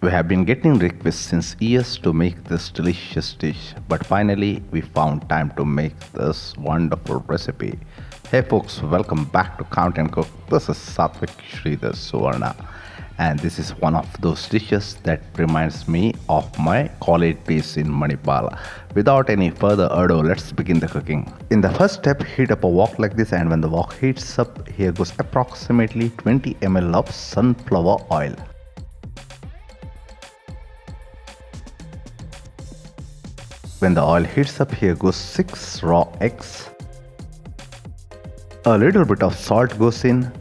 We have been getting requests since years to make this delicious dish, but finally we found time to make this wonderful recipe. Hey folks, welcome back to Count and Cook. This is Satvik Sridhar Suvarna, and this is one of those dishes that reminds me of my college days in Manipal. Without any further ado, let's begin the cooking. In the first step, heat up a wok like this, and when the wok heats up, here goes approximately 20 ml of sunflower oil. When the oil heats up, here goes 6 raw eggs. A little bit of salt goes in.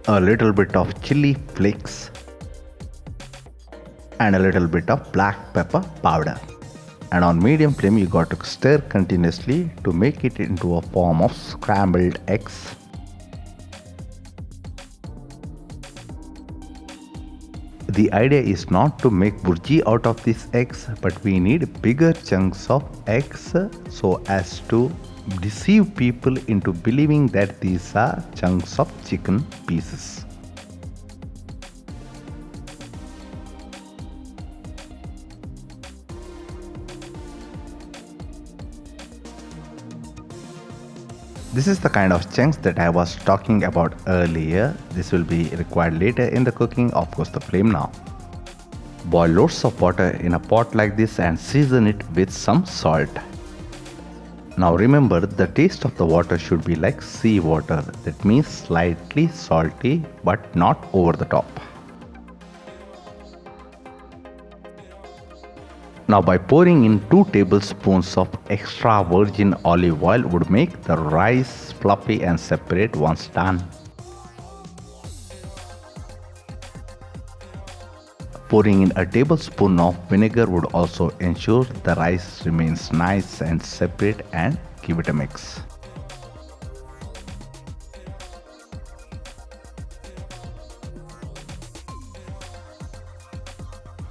A little bit of chili flakes. And a little bit of black pepper powder. And on medium flame, you got to stir continuously to make it into a form of scrambled eggs. The idea is not to make burji out of these eggs, but we need bigger chunks of eggs so as to deceive people into believing that these are chunks of chicken pieces. This is the kind of chunks that I was talking about earlier. This will be required later in the cooking. Of course, the flame now. Boil loads of water in a pot like this and season it with some salt. Now remember, the taste of the water should be like sea water. That means slightly salty but not over the top. Now by pouring in 2 tablespoons of extra virgin olive oil would make the rice fluffy and separate once done. Pouring in a tablespoon of vinegar would also ensure the rice remains nice and separate, and give it a mix.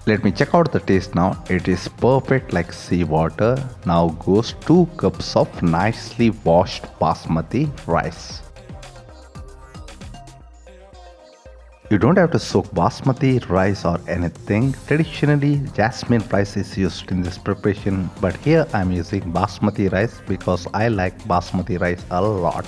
Let me check out the taste now. It is perfect like sea water. Now goes 2 cups of nicely washed basmati rice. You don't have to soak basmati rice or anything. Traditionally, jasmine rice is used in this preparation, but here I am using basmati rice because I like basmati rice a lot.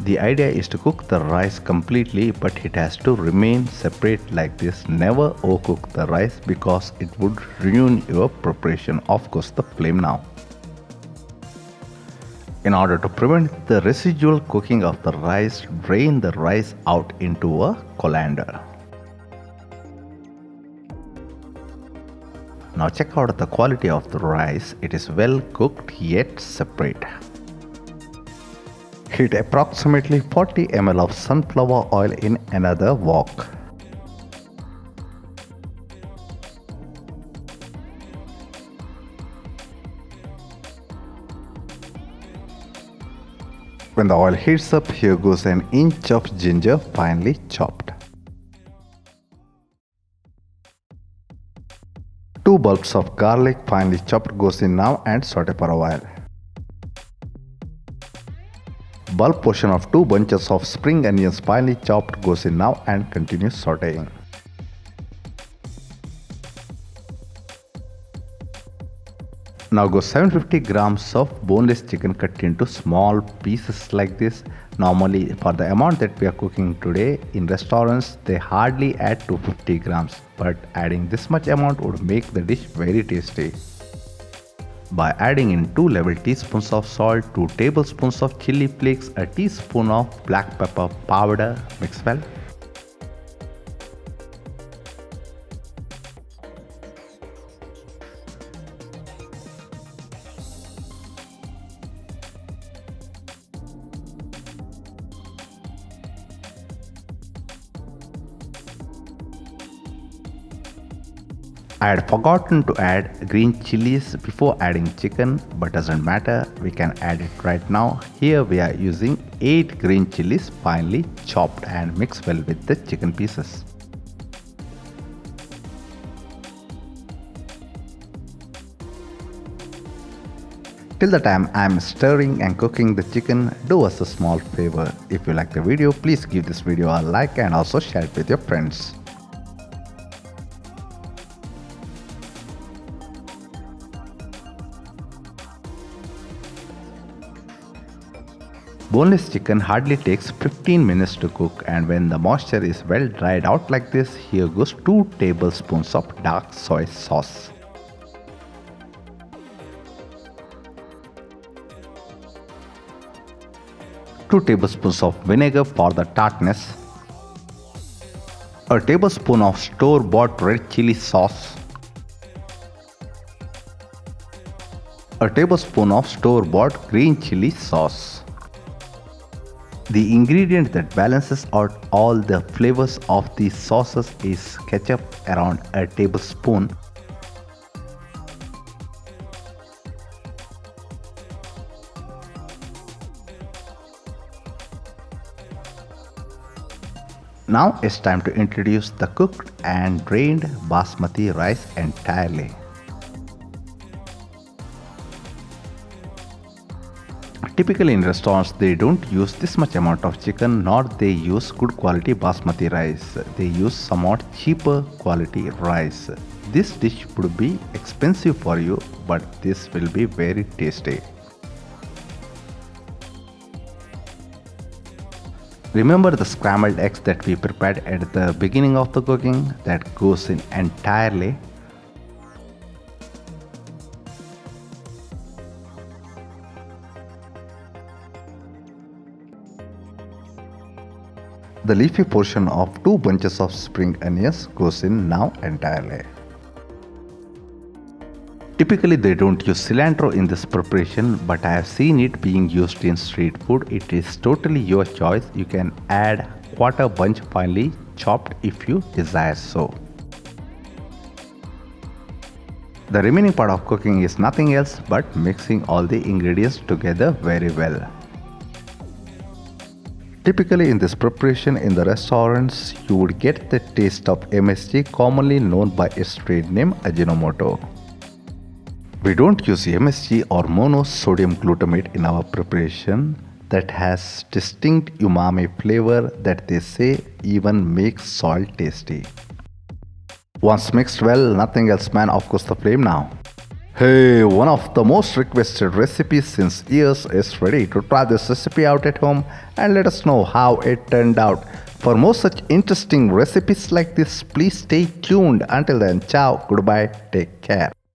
The idea is to cook the rice completely, but it has to remain separate like this. Never overcook the rice because it would ruin your preparation. Of course, the flame now. In order to prevent the residual cooking of the rice, drain the rice out into a colander. Now check out the quality of the rice. It is well cooked yet separate. Heat approximately 40 ml of sunflower oil in another wok. When the oil heats up, here goes an inch of ginger finely chopped. 2 bulbs of garlic finely chopped goes in now and saute for a while. Bulb portion of 2 bunches of spring onions finely chopped goes in now and continue sauteing. Now go 750 grams of boneless chicken cut into small pieces like this. Normally for the amount that we are cooking today in restaurants, they hardly add 250 grams, but adding this much amount would make the dish very tasty. By adding in 2 level teaspoons of salt, 2 tablespoons of chili flakes, a teaspoon of black pepper powder, mix well. I had forgotten to add green chilies before adding chicken, but doesn't matter, we can add it right now. Here we are using 8 green chilies finely chopped and mix well with the chicken pieces. Till the time I'm stirring and cooking the chicken, do us a small favor. If you like the video, please give this video a like and also share it with your friends. Boneless chicken hardly takes 15 minutes to cook, and when the moisture is well dried out like this, here goes 2 tablespoons of dark soy sauce. 2 tablespoons of vinegar for the tartness. A tablespoon of store-bought red chili sauce. A tablespoon of store-bought green chili sauce. The ingredient that balances out all the flavors of these sauces is ketchup, around a tablespoon. Now it's time to introduce the cooked and drained basmati rice entirely. Typically in restaurants they don't use this much amount of chicken, nor they use good quality basmati rice. They use somewhat cheaper quality rice. This dish would be expensive for you, but this will be very tasty. Remember the scrambled eggs that we prepared at the beginning of the cooking? That goes in entirely. The leafy portion of 2 bunches of spring onions goes in now entirely. Typically they don't use cilantro in this preparation, but I have seen it being used in street food. It is totally your choice. You can add quarter bunch finely chopped if you desire so. The remaining part of cooking is nothing else but mixing all the ingredients together very well. Typically in this preparation in the restaurants, you would get the taste of MSG, commonly known by its trade name Ajinomoto. We don't use MSG or monosodium glutamate in our preparation. That has distinct umami flavor that they say even makes salt tasty. Once mixed well, nothing else man, of course the flame now. Hey, one of the most requested recipes since years is ready to try this recipe out at home and let us know how it turned out. For more such interesting recipes like this, please stay tuned. Until then, ciao, goodbye, take care.